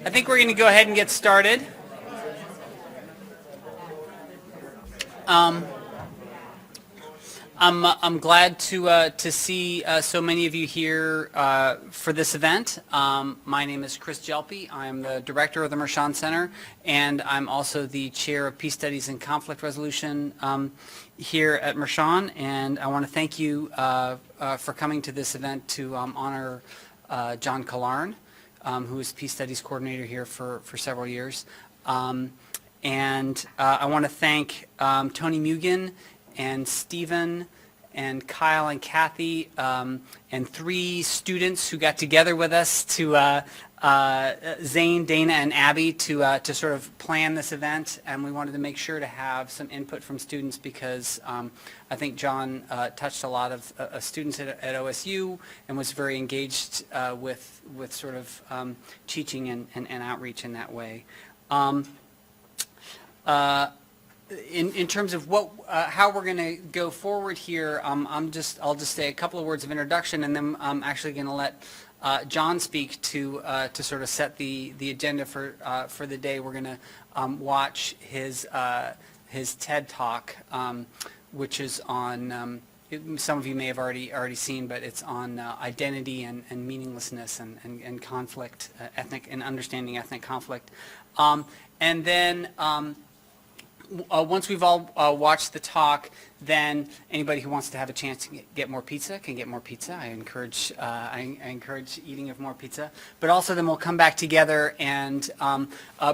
I think we're going to go ahead and get started. I'm glad to see so many of you here for this event. My name is Chris Jelpe. I'm the director of the Mershon Center, and I'm also the chair of Peace Studies and Conflict Resolution here at Mershon. And I want to thank you for coming to this event to honor John Carlarne, who is Peace Studies coordinator here for several years. And I want to thank Tony Mugen and Stephen and Kyle and Kathy and 3 students who got together with us to Zane, Dana, and Abby to sort of plan this event. And we wanted to make sure to have some input from students because I think John touched a lot of students at OSU and was very engaged with sort of teaching and outreach in that way. In terms of how we're going to go forward here, I'll just say a couple of words of introduction, and then I'm actually going to let John speak to sort of set the agenda for the day. We're going to watch his TED Talk, which is on some of you may have already seen, but it's on identity and meaninglessness and conflict, ethnic and understanding ethnic conflict, and then. Once we've all watched the talk, then anybody who wants to have a chance to get more pizza can get more pizza. I encourage eating of more pizza. But also then we'll come back together and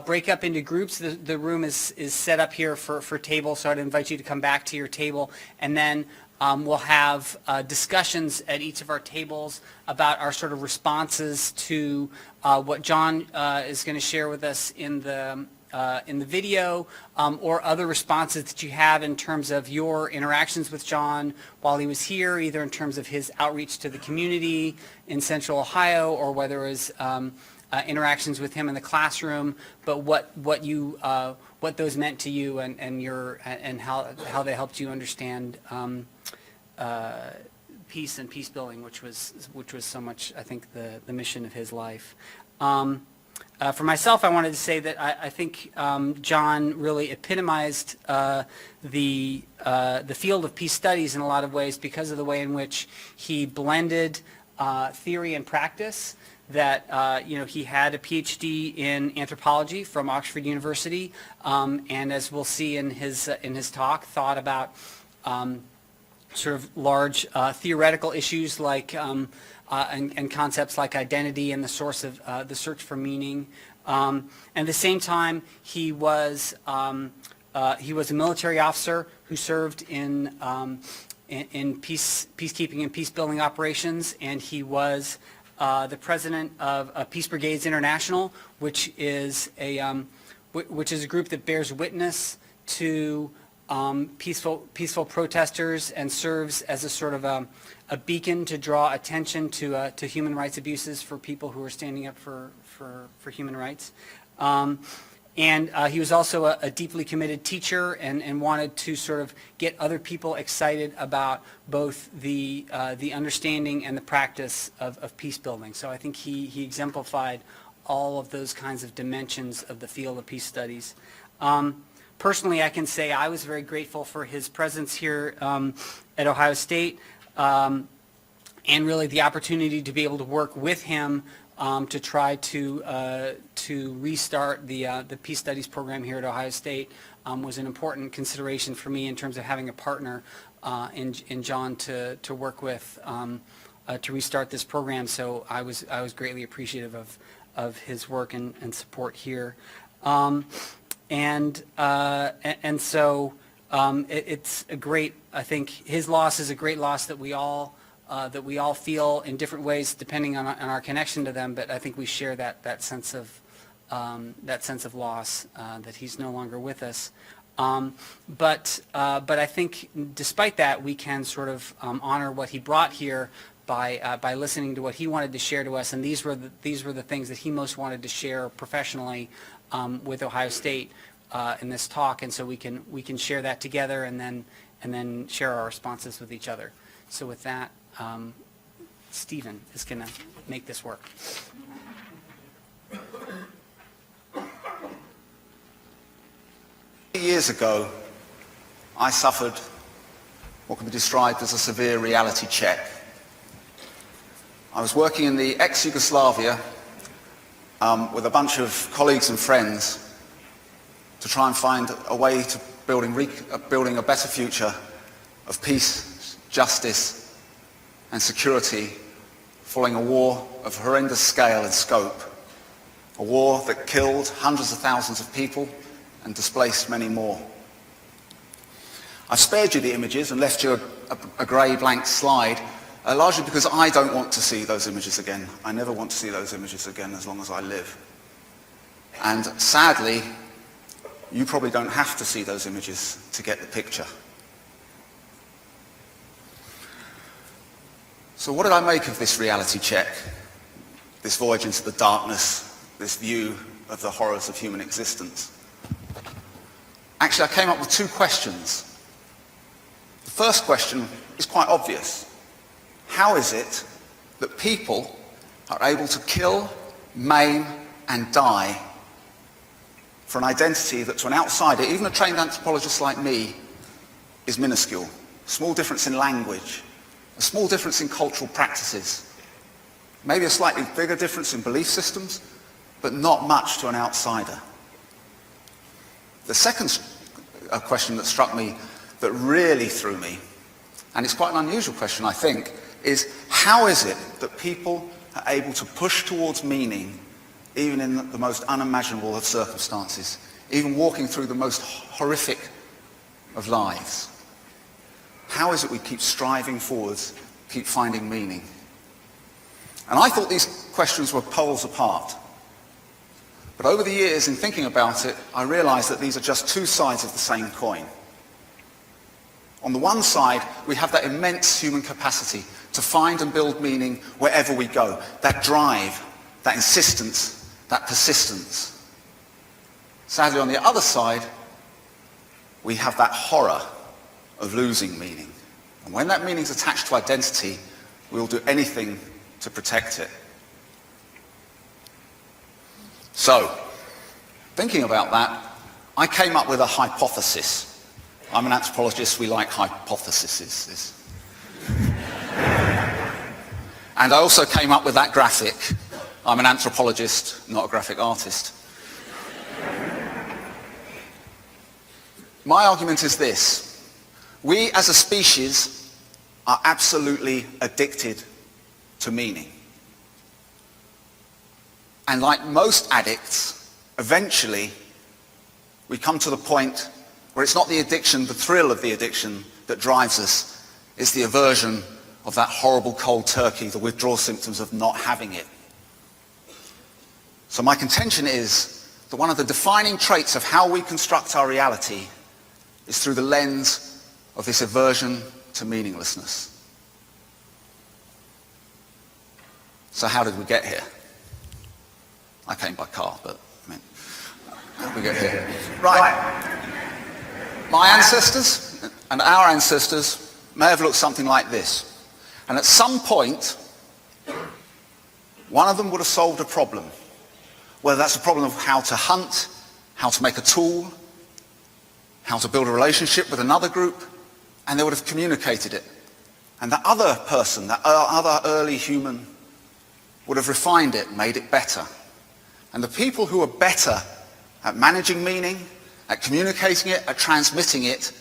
break up into groups. The room is set up here for tables, so I'd invite you to come back to your table. And then we'll have discussions at each of our tables about our sort of responses to what John is going to share with us in the video, or other responses that you have in terms of your interactions with John while he was here, either in terms of his outreach to the community in Central Ohio, or whether it was interactions with him in the classroom, but what those meant to you and how they helped you understand peace and peace building, which was so much, I think, the mission of his life. For myself, I wanted to say that I think John really epitomized the field of peace studies in a lot of ways because of the way in which he blended theory and practice. That he had a PhD in anthropology from Oxford University, and as we'll see in his talk, thought about sort of large theoretical issues like. And concepts like identity and the source of the search for meaning. And at the same time, he was a military officer who served in peacekeeping and peace building operations, and he was the president of Peace Brigades International, which is a group that bears witness to peaceful protesters and serves as a sort of a beacon to draw attention to human rights abuses for people who are standing up for human rights. And he was also a deeply committed teacher and wanted to sort of get other people excited about both the understanding and the practice of peace building. So I think he exemplified all of those kinds of dimensions of the field of peace studies. Personally, I can say I was very grateful for his presence here at Ohio State, and really the opportunity to be able to work with him to try to restart the Peace Studies program here at Ohio State was an important consideration for me in terms of having a partner in John to work with to restart this program. So I was greatly appreciative of his work and support here. And so it's a great, I think his loss is a great loss that we all feel in different ways depending on our connection to them, but I think we share that sense of loss, that he's no longer with us. But I think despite that, we can sort of honor what he brought here by listening to what he wanted to share to us, and these were the things that he most wanted to share professionally with Ohio State in this talk, and so we can share that together and then share our responses with each other. So with that, Stephen is going to make this work. years ago, I suffered what can be described as a severe reality check. I was working in the ex-Yugoslavia with a bunch of colleagues and friends to try and find a way to building a better future of peace, justice and security following a war of horrendous scale and scope. A war that killed hundreds of thousands of people and displaced many more. I've spared you the images and left you a grey blank slide, largely because I don't want to see those images again. I never want to see those images again as long as I live. And sadly, you probably don't have to see those images to get the picture. So what did I make of this reality check? This voyage into the darkness, this view of the horrors of human existence? Actually, I came up with two questions. The first question is quite obvious. How is it that people are able to kill, maim, and die for an identity that to an outsider, even a trained anthropologist like me, is minuscule? A small difference in language, a small difference in cultural practices, maybe a slightly bigger difference in belief systems, but not much to an outsider. The second question that struck me, that really threw me, and it's quite an unusual question, I think, is how is it that people are able to push towards meaning even in the most unimaginable of circumstances, even walking through the most horrific of lives? How is it we keep striving forwards, keep finding meaning? And I thought these questions were poles apart. But over the years, in thinking about it, I realized that these are just two sides of the same coin. On the one side, we have that immense human capacity to find and build meaning wherever we go. That drive, that insistence, that persistence. Sadly, on the other side, we have that horror of losing meaning. And when that meaning is attached to identity, we will do anything to protect it. So, thinking about that, I came up with a hypothesis. I'm an anthropologist, we like hypotheses. And I also came up with that graphic. I'm an anthropologist, not a graphic artist. My argument is this. We as a species are absolutely addicted to meaning. And like most addicts, eventually we come to the point where it's not the addiction, the thrill of the addiction that drives us. It's the aversion of that horrible cold turkey, the withdrawal symptoms of not having it. So my contention is that one of the defining traits of how we construct our reality is through the lens of this aversion to meaninglessness. So how did we get here? I came by car, but I mean, how did we get here? Right. My ancestors and our ancestors may have looked something like this. And at some point, one of them would have solved a problem. Whether that's a problem of how to hunt, how to make a tool, how to build a relationship with another group, and they would have communicated it. And that other person, that other early human, would have refined it, made it better. And the people who are better at managing meaning, at communicating it, at transmitting it,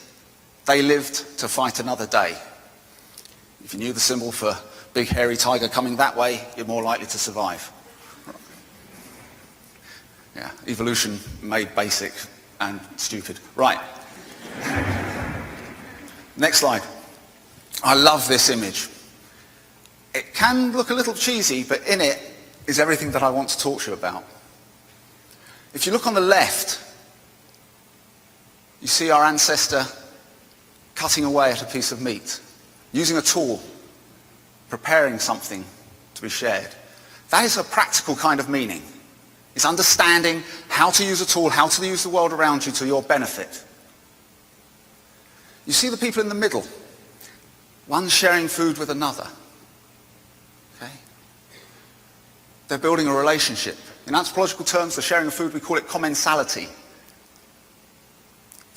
they lived to fight another day. If you knew the symbol for big hairy tiger coming that way, you're more likely to survive. Yeah, evolution made basic and stupid. Right. Next slide. I love this image. It can look a little cheesy, but in it is everything that I want to talk to you about. If you look on the left, you see our ancestor cutting away at a piece of meat, using a tool, preparing something to be shared. That is a practical kind of meaning. It's understanding how to use a tool, how to use the world around you to your benefit. You see the people in the middle, one sharing food with another. Okay? They're building a relationship. In anthropological terms, the sharing of food, we call it commensality.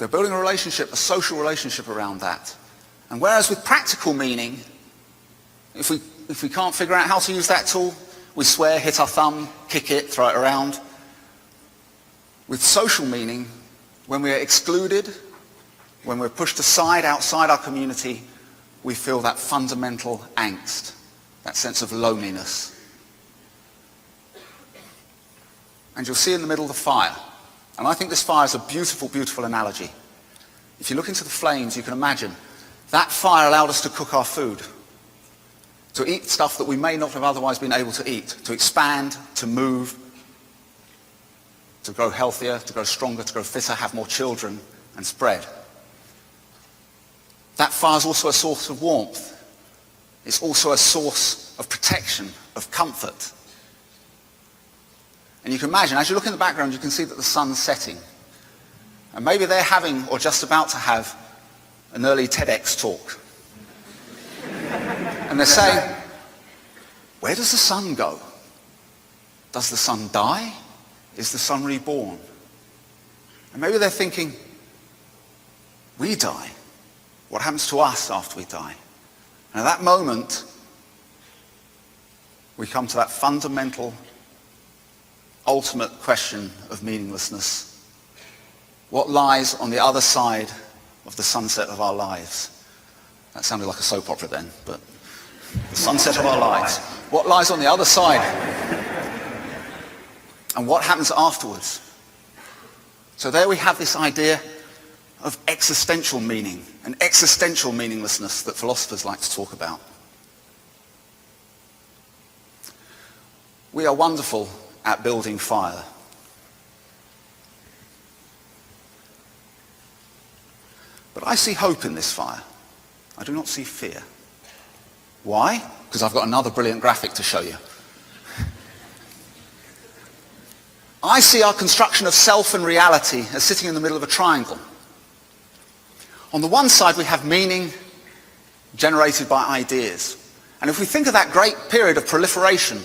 They're building a relationship, a social relationship around that. And whereas with practical meaning, if we can't figure out how to use that tool, we swear, hit our thumb, kick it, throw it around. With social meaning, when we are excluded, when we're pushed aside outside our community, we feel that fundamental angst, that sense of loneliness. And you'll see in the middle the fire. And I think this fire is a beautiful, beautiful analogy. If you look into the flames, you can imagine that fire allowed us to cook our food, to eat stuff that we may not have otherwise been able to eat, to expand, to move, to grow healthier, to grow stronger, to grow fitter, have more children, and spread. That fire is also a source of warmth. It's also a source of protection, of comfort. And you can imagine, as you look in the background, you can see that the sun's setting. And maybe they're having, or just about to have, an early TEDx talk. And they're saying, where does the sun go? Does the sun die? Is the sun reborn? And maybe they're thinking, we die. What happens to us after we die? And at that moment, we come to that fundamental, ultimate question of meaninglessness. What lies on the other side of the sunset of our lives? That sounded like a soap opera then, but the sunset of our lives. What lies on the other side? And what happens afterwards? So there we have this idea of existential meaning, and existential meaninglessness that philosophers like to talk about. We are wonderful at building fire. But I see hope in this fire. I do not see fear. Why? Because I've got another brilliant graphic to show you. I see our construction of self and reality as sitting in the middle of a triangle. On the one side, we have meaning generated by ideas. And if we think of that great period of proliferation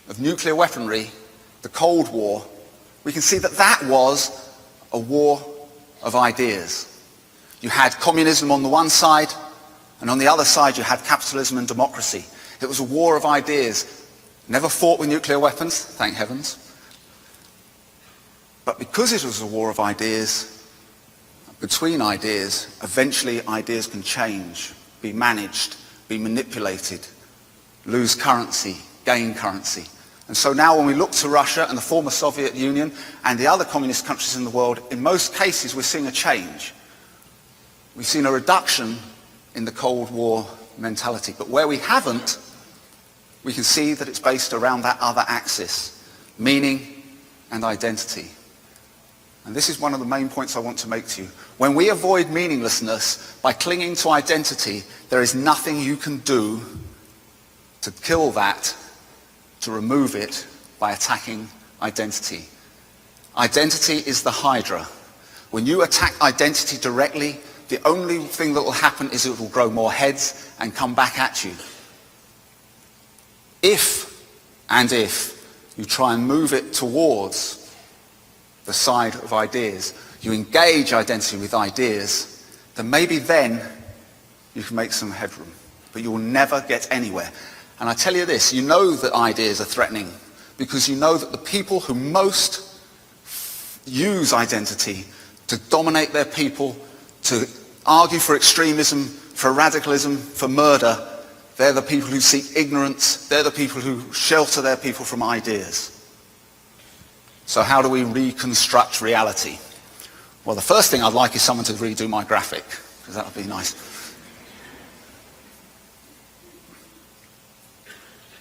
of nuclear weaponry, the Cold War, we can see that that was a war of ideas. You had communism on the one side, and on the other side you had capitalism and democracy. It was a war of ideas, never fought with nuclear weapons, thank heavens. But because it was a war of ideas, between ideas, eventually ideas can change, be managed, be manipulated, lose currency, gain currency. And so now when we look to Russia and the former Soviet Union and the other communist countries in the world, in most cases we're seeing a change. We've seen a reduction in the Cold War mentality. But where we haven't, we can see that it's based around that other axis, meaning and identity. And this is one of the main points I want to make to you. When we avoid meaninglessness by clinging to identity, there is nothing you can do to kill that, to remove it, by attacking identity. Identity is the hydra. When you attack identity directly, the only thing that will happen is it will grow more heads and come back at you. If you try and move it towards the side of ideas, you engage identity with ideas, then maybe then you can make some headroom. But you will never get anywhere. And I tell you this, you know that ideas are threatening because you know that the people who most use identity to dominate their people, to argue for extremism, for radicalism, for murder, they're the people who seek ignorance, they're the people who shelter their people from ideas. So how do we reconstruct reality? Well, the first thing I'd like is someone to redo my graphic, because that would be nice.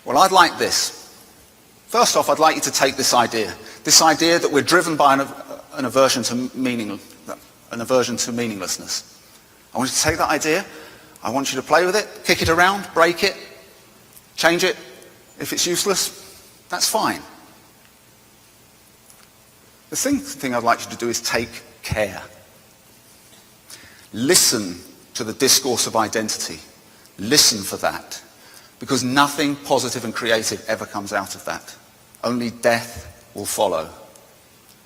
Well, I'd like this. First off, I'd like you to take this idea that we're driven by an aversion to meaninglessness. I want you to take that idea, I want you to play with it, kick it around, break it, change it. If it's useless, that's fine. The thing I'd like you to do is take care. Listen to the discourse of identity. Listen for that. Because nothing positive and creative ever comes out of that. Only death will follow.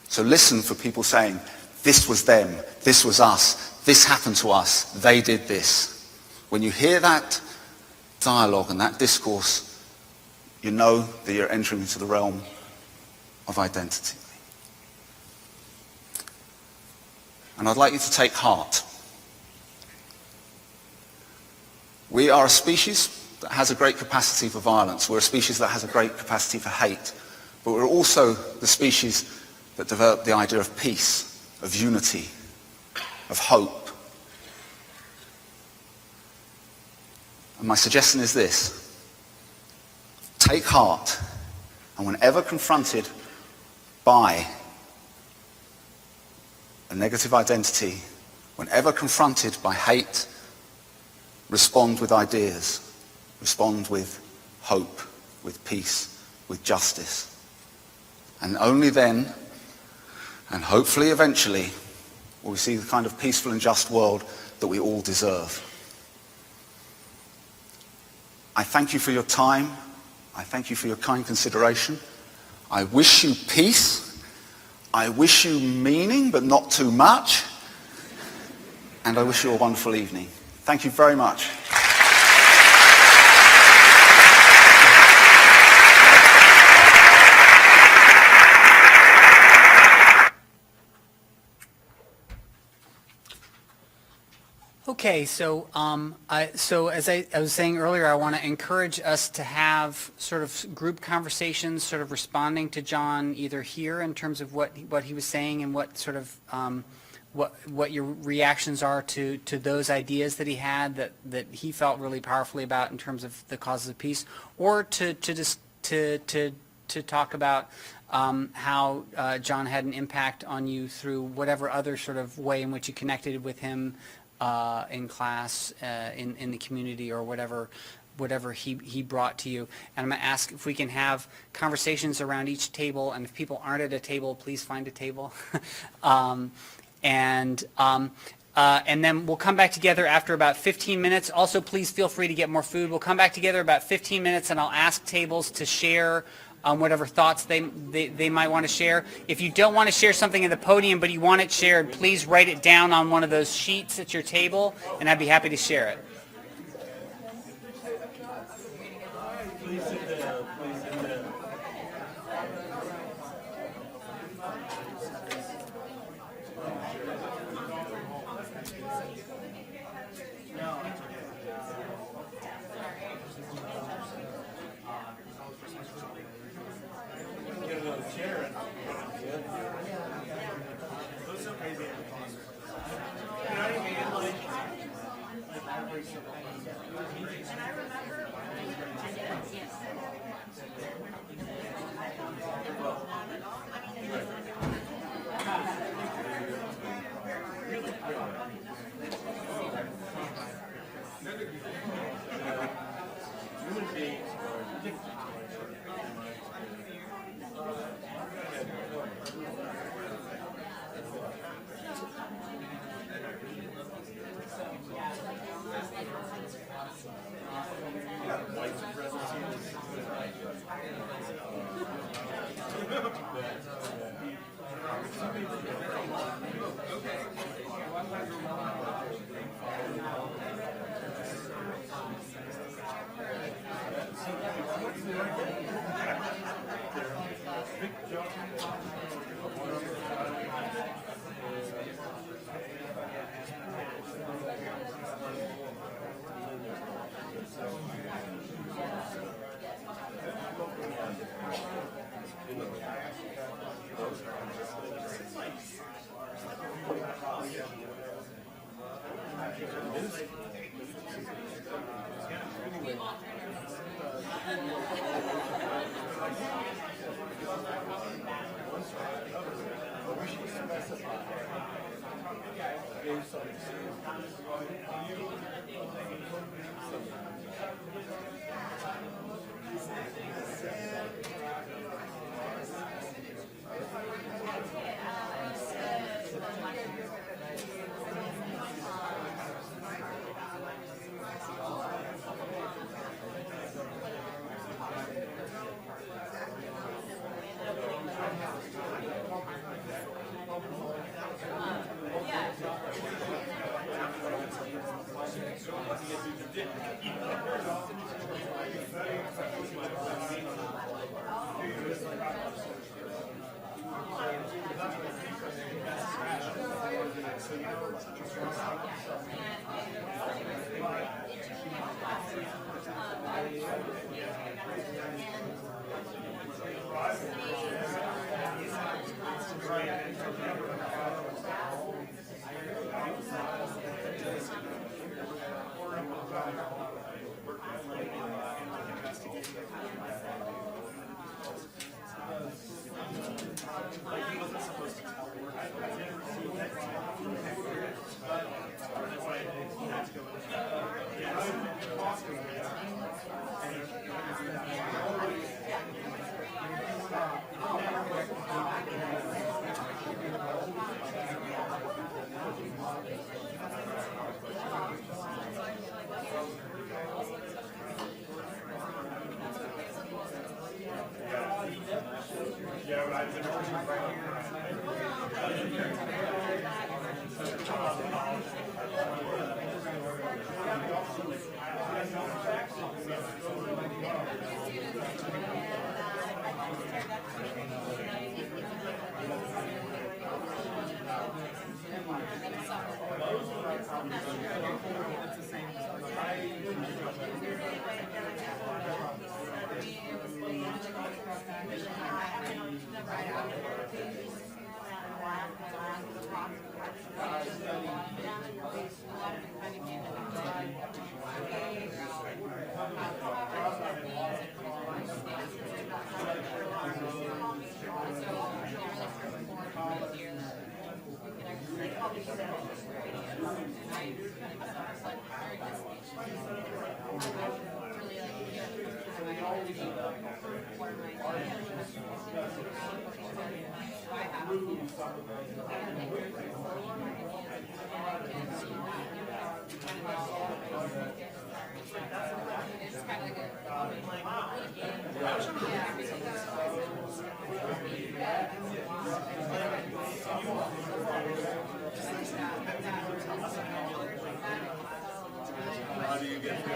So listen for people saying, this was them, this was us, this happened to us, they did this. When you hear that dialogue and that discourse, you know that you're entering into the realm of identity. And I'd like you to take heart. We are a species that has a great capacity for violence. We're a species that has a great capacity for hate. But we're also the species that developed the idea of peace, of unity, of hope. And my suggestion is this: take heart, and whenever confronted by a negative identity, whenever confronted by hate, respond with ideas, respond with hope, with peace, with justice. And only then, and hopefully eventually, will we see the kind of peaceful and just world that we all deserve. I thank you for your time. I thank you for your kind consideration. I wish you peace. I wish you meaning, but not too much. And I wish you a wonderful evening. Thank you very much. Okay, so as I was saying earlier, I want to encourage us to have sort of group conversations, sort of responding to John either here in terms of what he was saying and what sort of what your reactions are to those ideas that he had that he felt really powerfully about in terms of the causes of peace, or to talk about how John had an impact on you through whatever other sort of way in which you connected with him in class, in the community, or whatever he brought to you. And I'm going to ask if we can have conversations around each table, and if people aren't at a table, please find a table. And then we'll come back together after about 15 minutes. Also, please feel free to get more food. We'll come back together about 15 minutes, and I'll ask tables to share whatever thoughts they might want to share. If you don't want to share something at the podium, but you want it shared, please write it down on one of those sheets at your table, and I'd be happy to share it. How do you get through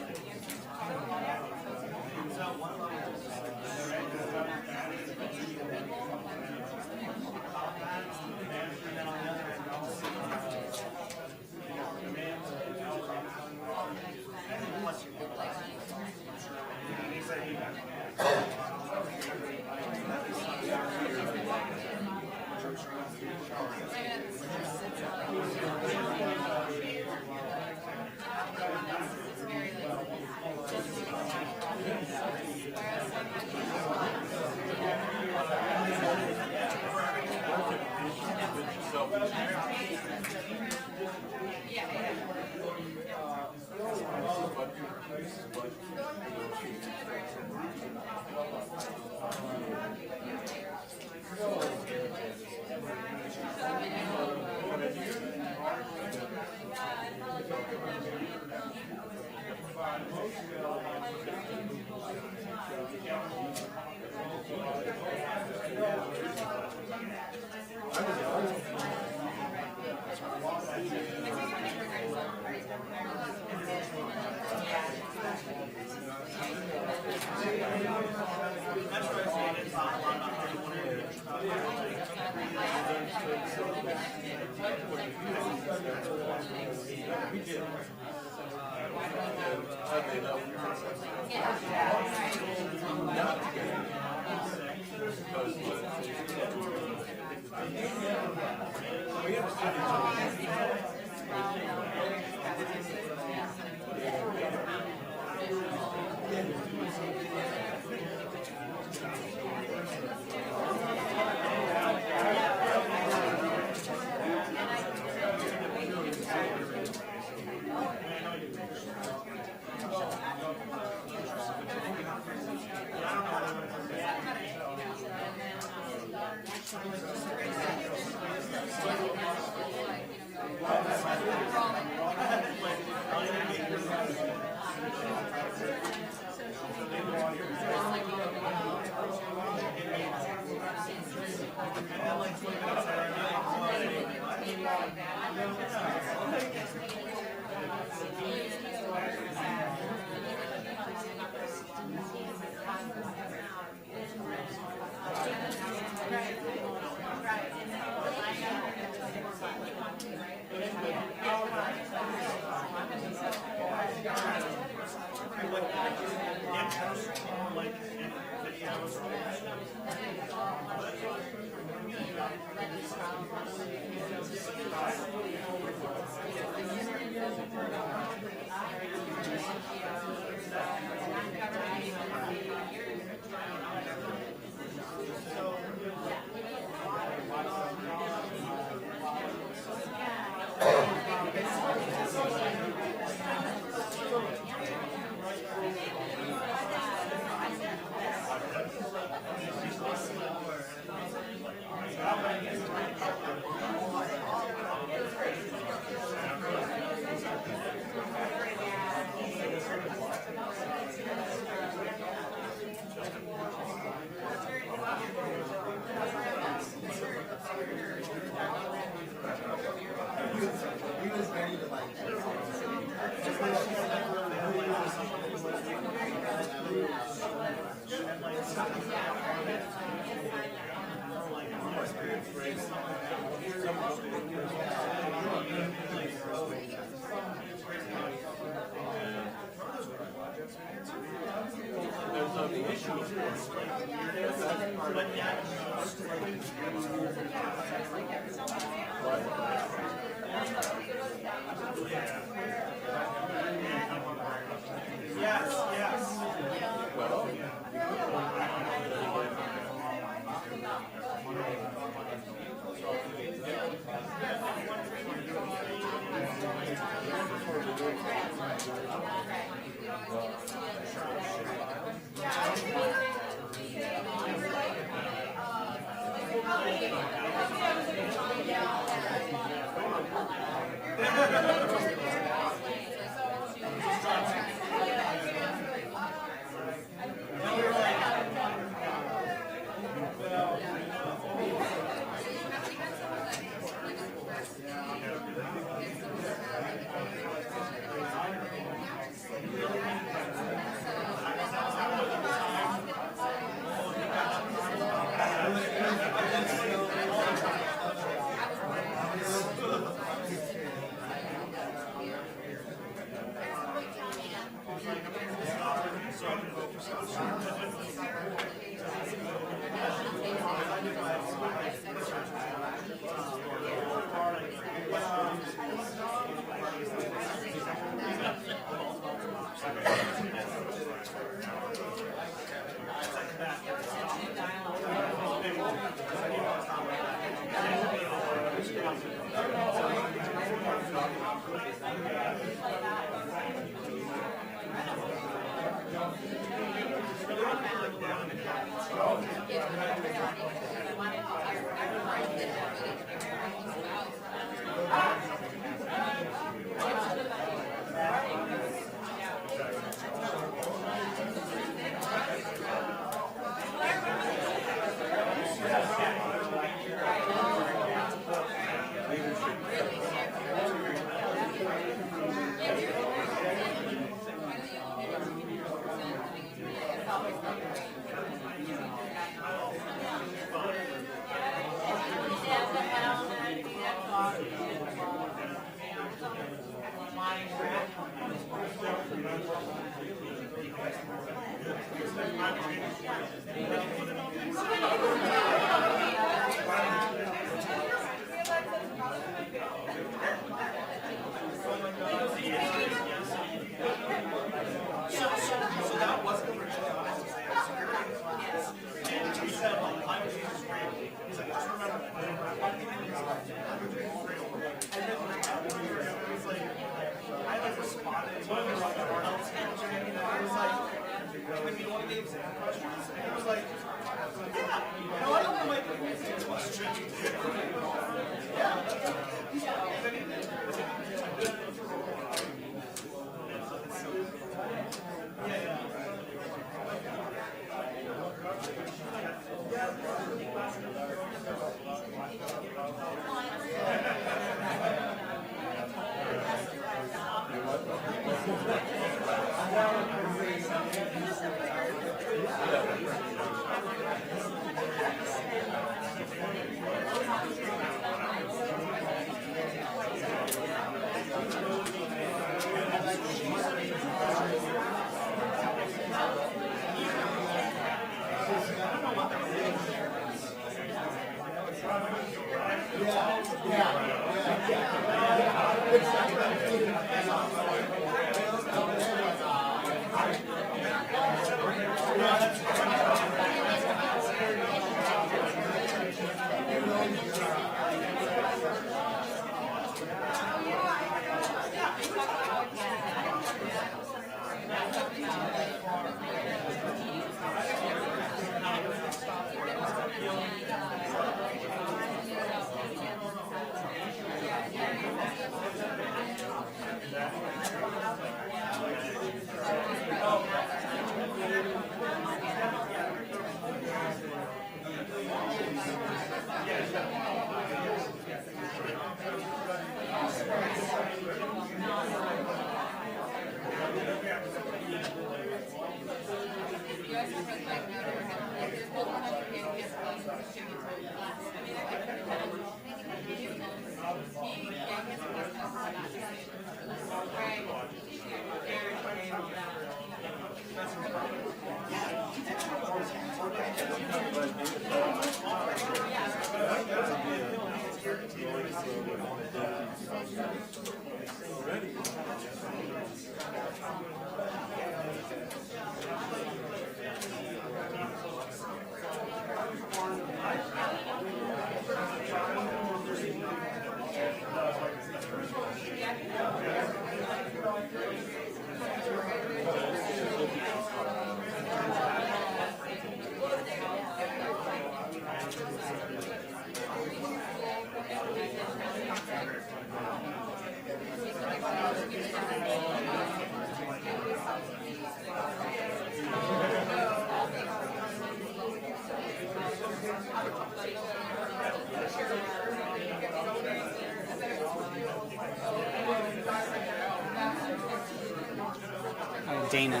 Dana.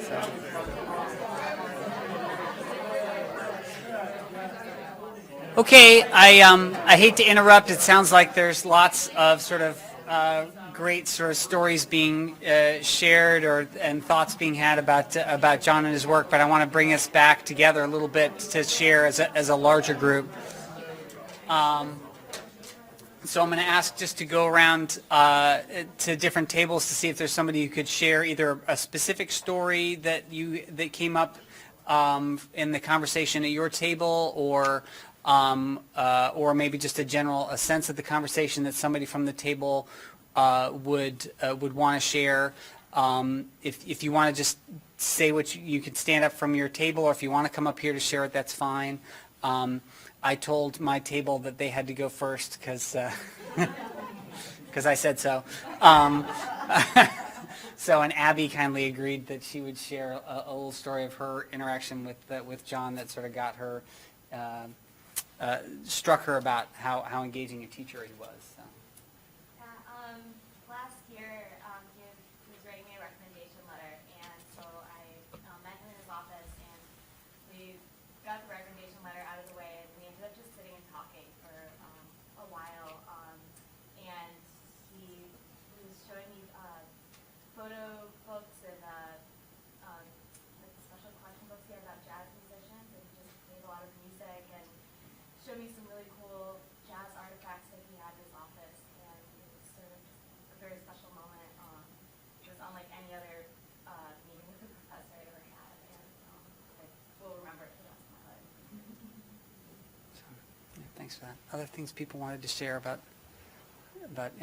So. Okay, I hate to interrupt. It sounds like there's lots of sort of great sort of stories being shared and thoughts being had about John and his work, but I want to bring us back together a little bit to share as a larger group. So I'm going to ask just to go around to different tables to see if there's somebody who could share either a specific story that came up in the conversation at your table, or maybe just a sense of the conversation that somebody from the table would want to share. If you want to just say what you could stand up from your table, or if you want to come up here to share it, that's fine. I told my table that they had to go first because I said so. So, and Abby kindly agreed that she would share a little story of her interaction with John that sort of got her, struck her about how engaging a teacher he was. So. Last year, he was writing me a recommendation letter, and so I met him in his office, and we got the recommendation letter out of the way, and we ended up just sitting and talking for a while, and he was showing me photo books and showed me some really cool jazz artifacts that he had in his office, and it was sort of a very special moment. It was unlike any other meeting with a professor I ever had, and I will remember it for the rest of my life. So, yeah, thanks for that. Other things people wanted to share about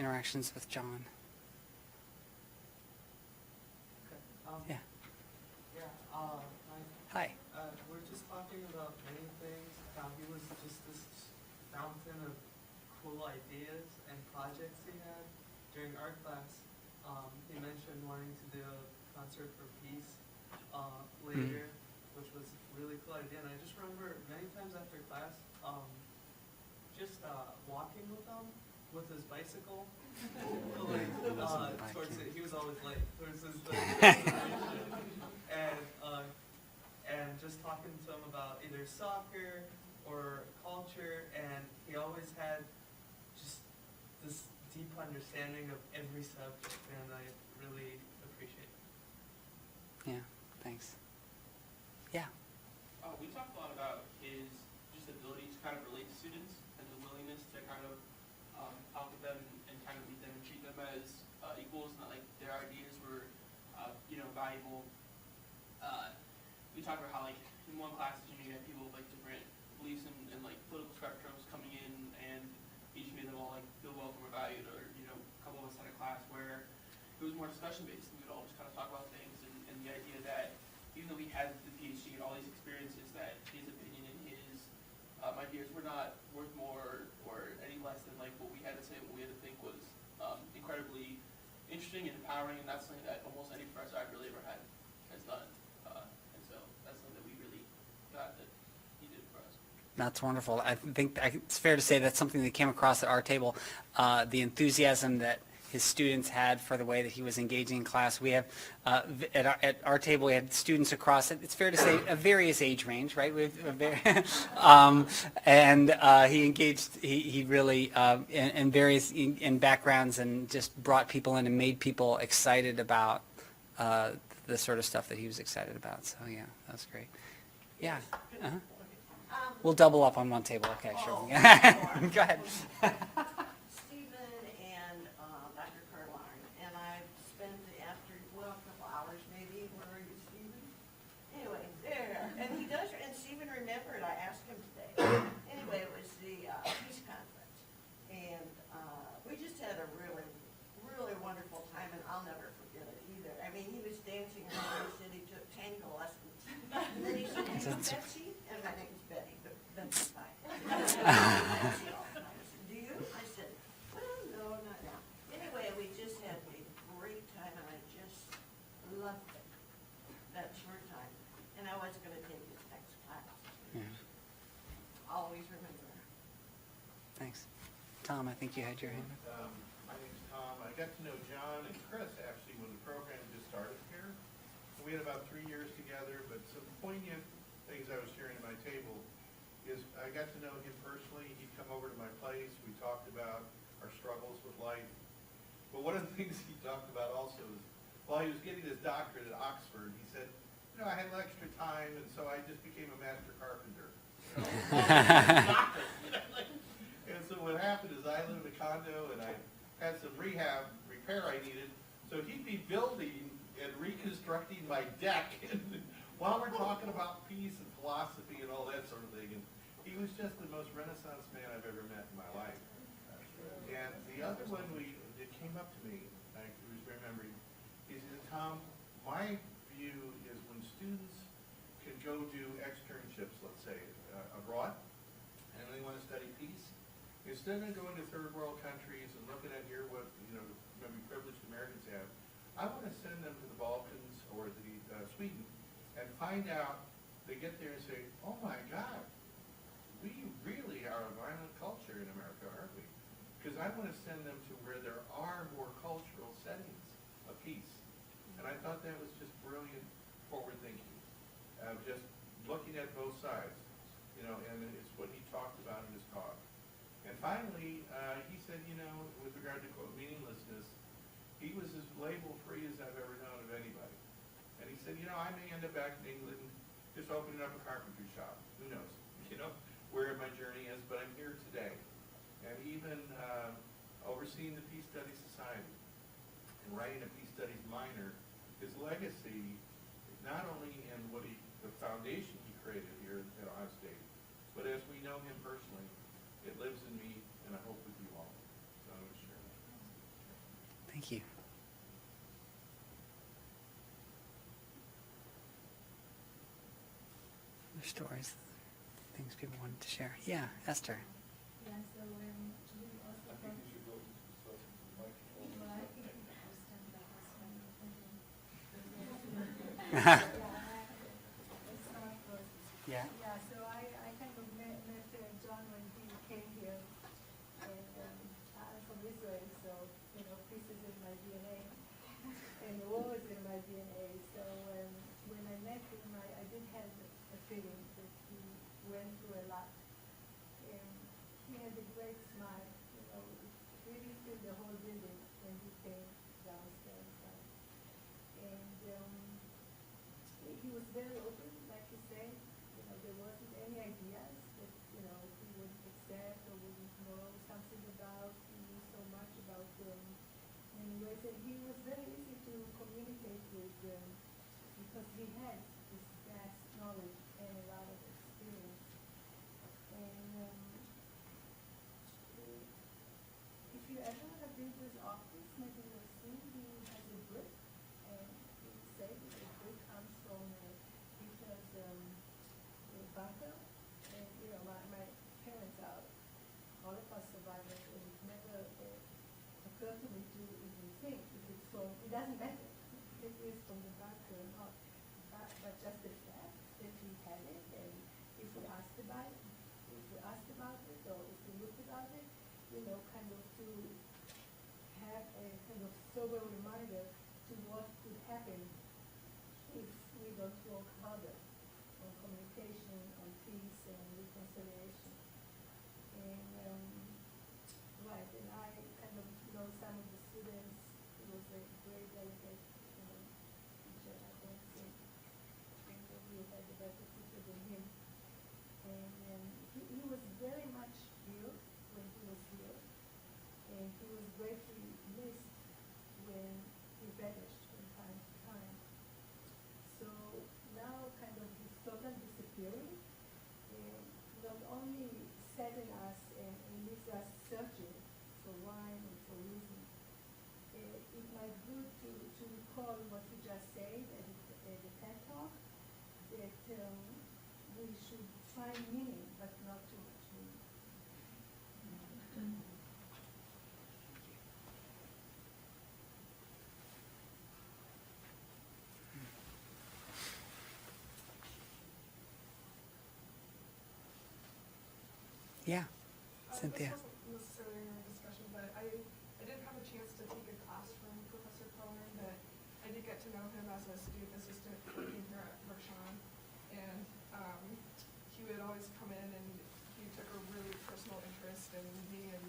interactions with John? Yeah. Hi. We're just talking about many things. He was just this fountain of cool ideas and projects he had. During art class, he mentioned wanting to do a concert for peace later, which was a really cool idea. And I just remember many times after class, just walking with him with his bicycle. Towards it, he was always late. Towards his destination. And just talking to him about either soccer or culture, and he always had just this deep understanding of every subject, and I really appreciate it. Yeah, thanks. Yeah. We talked a lot about his just ability to kind of relate to students and the willingness to kind of talk with them and kind of meet them and treat them as equals, not like their ideas were, valuable. We talked about how like in one class, you had people with like different beliefs and like political spectrums coming in, and each made them all like feel welcome or valued. Or a couple of us had a class where it was more discussion based, and we'd all just kind of talk about things, and the idea that even though we had the PhD and all these experiences, that his opinion and his ideas were not worth more or any less than like what we had to say, what we had to think was incredibly interesting and empowering, and that's something that almost any professor I've really ever had has done. And so that's something that we really got that he did for us. That's wonderful. I think it's fair to say that's something that came across at our table, the enthusiasm that his students had for the way that he was engaging in class. We have, at our table, we had students across, it's fair to say, a various age range, right? We have and he engaged, he really, in various in backgrounds, and just brought people in and made people excited about the sort of stuff that he was excited about. So yeah, that's great. Yeah. Uh-huh. We'll double up on one table. Okay, sure. Go ahead. Stephen and Dr. Carlarne, and I've spent a couple hours maybe. Where are you, Stephen? Anyway, there. And he does, and Stephen remembered, I asked him today. Anyway, it was the peace conference. And we just had a really, really wonderful time, and I'll never forget it either. I mean, he was dancing around. He said he took tango lessons. And then he said, "Hey, Betsy," and my name's Betty, but Betsy's fine. Betsy all the time. I said, "Do you?" I said, "Well, no, not now." Anyway, we just had a great time, and I just loved it, that short time. And I was going to take this next class. Yeah. Always remember. Thanks. Tom, I think you had your hand up. My name's Tom. I got to know John and Chris actually when the program just started here. We had about 3 years together, but some poignant things I was sharing at my table is I got to know him personally. He'd come over to my place. We talked about our struggles with life. But one of the things he talked about also is while he was getting his doctorate at Oxford, he said, I had extra time, and so I just became a master carpenter. And so what happened is I lived in a condo, and I had some repair I needed. So he'd be building and reconstructing my deck, and while we're talking about peace and philosophy and all that sort of thing. And he was just the most Renaissance man I've ever met in my life. And the other one that came up to me, I was remembering, is that Tom, my view is when students can go do externships, let's say, abroad, and they want to study peace, instead of going to third world countries and looking at here what, maybe privileged Americans have, I want to send them to the Balkans or the Sweden and find out, they get there and say, oh my God, we really are a violent culture in America, aren't we? Because I want to send them to where there are more cultural settings of peace. And I thought that was just brilliant forward thinking, just looking at both sides, and it's what he talked about in his talk. And finally, he said, with regard to, quote, meaninglessness, he was as label-free as I've ever known of anybody. And he said, I may end up back in England just opening up a carpentry shop. Who knows? where my journey is, but I'm here today. And even overseeing the Peace Studies Society and writing a Peace Studies minor, his legacy is not only in the foundation he created here at Ohio State, but as we know him personally, it lives in me, and I hope with you all. So I'm going to share that. Thank you. Other stories, things people wanted to share. Yeah, Esther. Yeah, so we also I think you should go to the microphone. Yeah. Yeah, so I kind of met John when he came here, and I'm from Israel, so, peace is in my DNA, and war is in my DNA, so when I met him, I did have a feeling that he went through a lot, and he had a great smile, really filled the whole building when he came downstairs, and he was very open, like you say. There wasn't any ideas that, he wouldn't accept or wouldn't know something about. He knew so much about many ways, and he was very easy to communicate with because he had this vast knowledge and a lot of experience. And if you ever have been to his office, maybe you'll see he has a brick, and he said that the brick comes from Peter's bunker. And my parents are, all of us survivors, and it never occurred to me to even think if it's from, it doesn't matter if it is from the bunker or not, but just the fact that he had it, and if we asked about it, or if we looked about it, kind of to have a kind of sober reminder to what could happen if we don't work harder on communication, on peace and reconciliation. And right, and I kind of know some of the students. He was a great delegate, teacher. I don't think that we had a better teacher than him. And he was very much ill when he was here, and he was greatly missed when he vanished from time to time. So now kind of his total disappearing not only sadden us and leaves us searching for why and for reason. It might be good to recall what he just said at the TED Talk, that we should find meaning, but not too much meaning. Yeah, Cynthia. This wasn't necessarily in our discussion, but I didn't have a chance to take a class from Professor Carlarne, but I did get to know him as a student assistant working here at Mershon, and he would always come in and he took a really personal interest in me and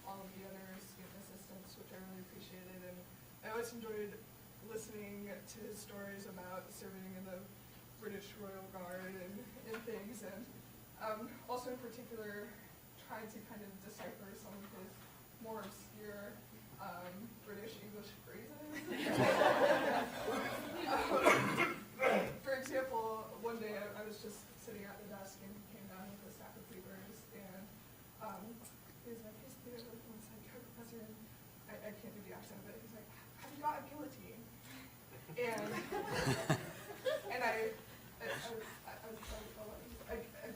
all of the other student assistants, which I really appreciated, and I always enjoyed listening to his stories about serving in the British Royal Guard and things, and also in particular trying to kind of decipher some of his more obscure British English phrases. For example, one day I was just sitting at the desk and he came down with a stack of papers, and he was like, "Hey, Cynthia," and I was like, "Hey, Professor," and I can't do the accent, but he's like, "Have you got a guillotine?" And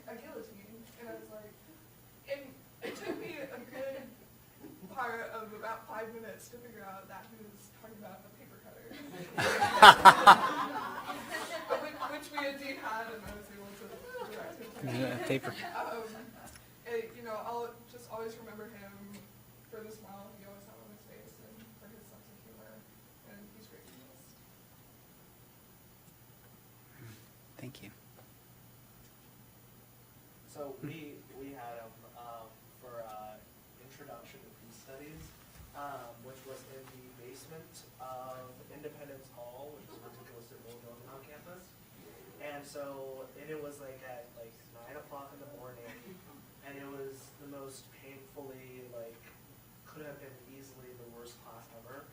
a guillotine, and I was like, and it took me a good part of about 5 minutes to figure out that he was talking about a paper cutter, which we indeed had, and I was able to direct him to me. Paper. I'll just always remember him for the smile he always had on his face, and for his sense of humor, and he's great to us. Thank you. So we had him for Introduction to Peace Studies, which was in the basement of Independence Hall, which is a ridiculous building on campus. And so, and it was like at 9 o'clock in the morning, and it was the most painfully, like, could have been easily the worst class ever.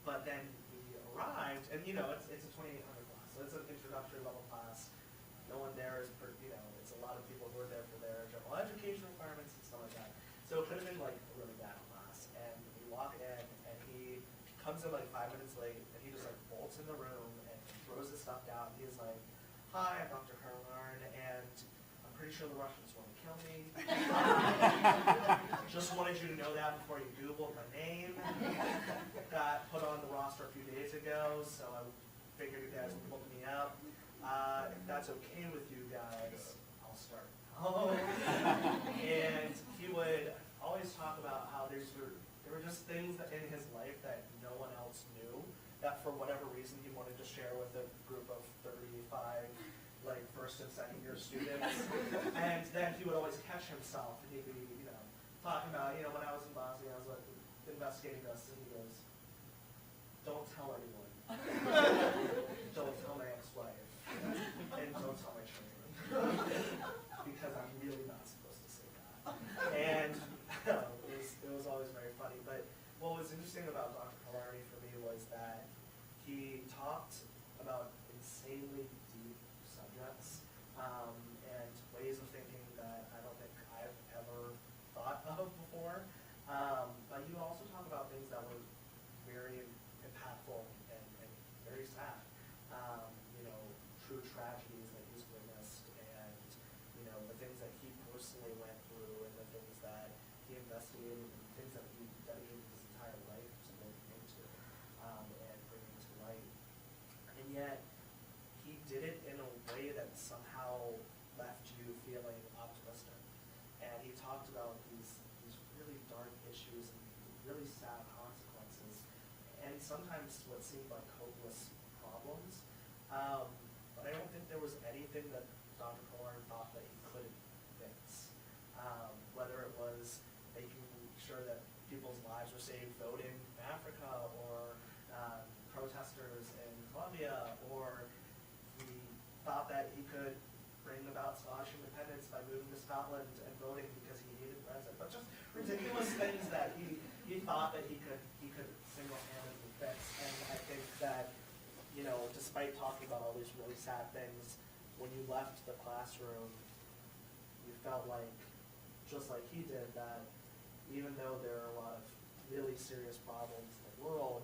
But then we arrived, and you know, it's a 2800 class, so it's an introductory level class. No one there is, it's a lot of people who are there for their general education requirements and stuff like that. So it could have been like a really bad class. And we walk in, and he comes in like 5 minutes late, and he just like bolts in the room and throws his stuff down. He's like, "Hi, I'm Dr. Carlarne, and I'm pretty sure the Russians want to kill me. Just wanted you to know that before you Googled my name. Got put on the roster a few days ago, so I figured you guys would look me up. If that's okay with you guys, I'll start." And he would always talk about how there were just things that in his life that no one else knew, that for whatever reason he wanted to share with a group of 35 like first and second year students. And then he would always catch himself, and he'd be, you know, talking about, you know, when I was in Bosnia, I was like investigating this, and he goes, "Don't tell anyone. Don't tell my ex-wife, and don't tell my children, because I'm really not supposed to say that." And it was always very funny. But what was interesting about Dr. Carlarne for me was that he talked about insanely deep subjects and ways of thinking that I don't think I've ever thought of before. But he would also talk about things that were very impactful and very sad. You know, true tragedies that he's witnessed, and you know, the things that he personally went through, and the things that he investigated, and things that he dedicated his entire life to looking into and bringing to light. And yet, he did it in a way that somehow left you feeling optimistic. And he talked about these really dark issues and really sad consequences, and sometimes what seemed like hopeless problems. But I don't think there was anything that Dr. Carlarne thought that he couldn't fix. Whether it was making sure that people's lives were saved voting in Africa, or protesters in Colombia, or he thought that he could bring about Scottish independence by moving to Scotland and voting because he hated Brexit. But just ridiculous things that he thought that he could single-handedly fix. And I think that, you know, despite talking about all these really sad things, when you left the classroom, you felt like, just like he did, that even though there are a lot of really serious problems in the world,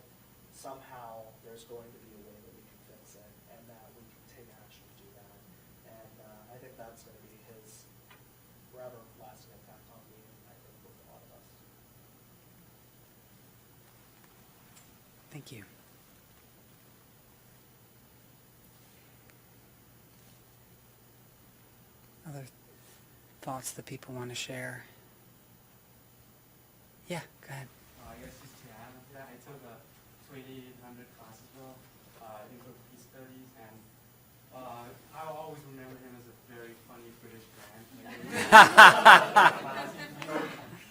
somehow there's going to be a way that we can fix it, and that we can take action to do that. And I think that's going to be his forever lasting impact on me, and I think with a lot of us. Thank you. Other thoughts that people want to share? Yeah, go ahead. I guess just to add on to that, I took a 2800 class as well, intro to peace studies, and I'll always remember him as a very funny British man.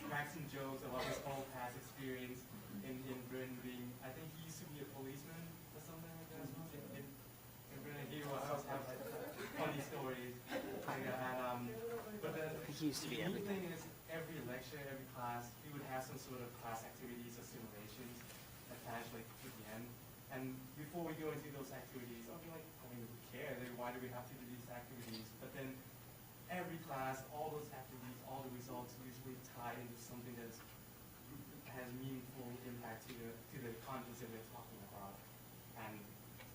Cracks some jokes about his whole past experience in Britain being, I think he used to be a policeman or something like that. In Britain, he would always have funny stories. But the unique thing is, every lecture, every class, we would have some sort of class activities or simulations attached, like at the end. And before we go into those activities, I'll be like, I mean, who cares? Why do we have to do these activities? But then every class, all those activities, all the results usually tie into something that has meaningful impact to the content that we're talking about. And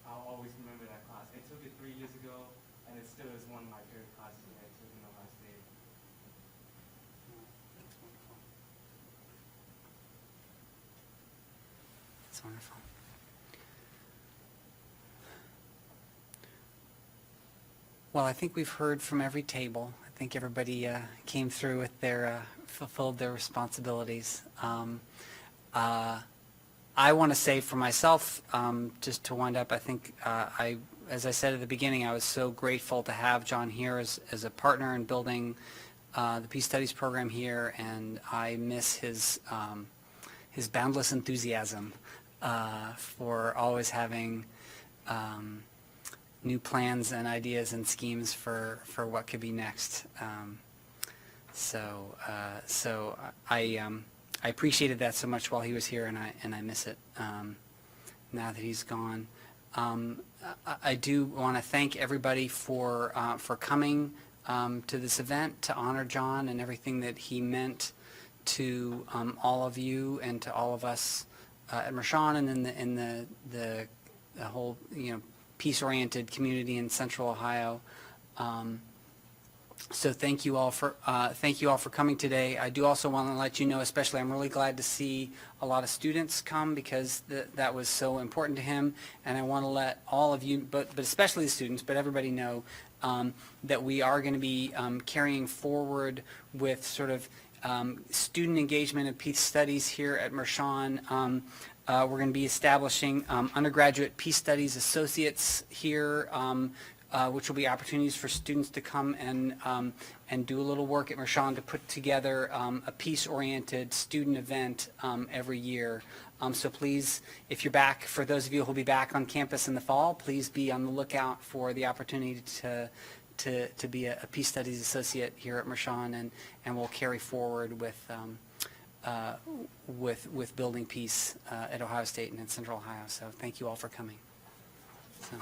I'll always remember that class. I took it 3 years ago, and it still is one of my favorite classes that I took in the last day. That's wonderful. Well, I think we've heard from every table. I think everybody came through with their, fulfilled their responsibilities. I want to say for myself, just to wind up, I think as I said at the beginning, I was so grateful to have John here as a partner in building the Peace Studies program here, and I miss his boundless enthusiasm for always having new plans and ideas and schemes for what could be next. So I appreciated that so much while he was here, and I miss it now that he's gone. I do want to thank everybody for coming to this event to honor John and everything that he meant to all of you and to all of us at Mershon and in the whole peace-oriented community in Central Ohio. So thank you all for coming today. I do also want to let you know, especially, I'm really glad to see a lot of students come because that was so important to him, and I want to let all of you, but especially the students, but everybody know that we are going to be carrying forward with sort of student engagement and peace studies here at Mershon. We're going to be establishing undergraduate peace studies associates here, which will be opportunities for students to come and do a little work at Mershon to put together a peace-oriented student event every year. So please, if you're back, for those of you who will be back on campus in the fall, please be on the lookout for the opportunity to be a Peace Studies Associate here at Mershon, and we'll carry forward with building peace at Ohio State and in Central Ohio. So thank you all for coming. So.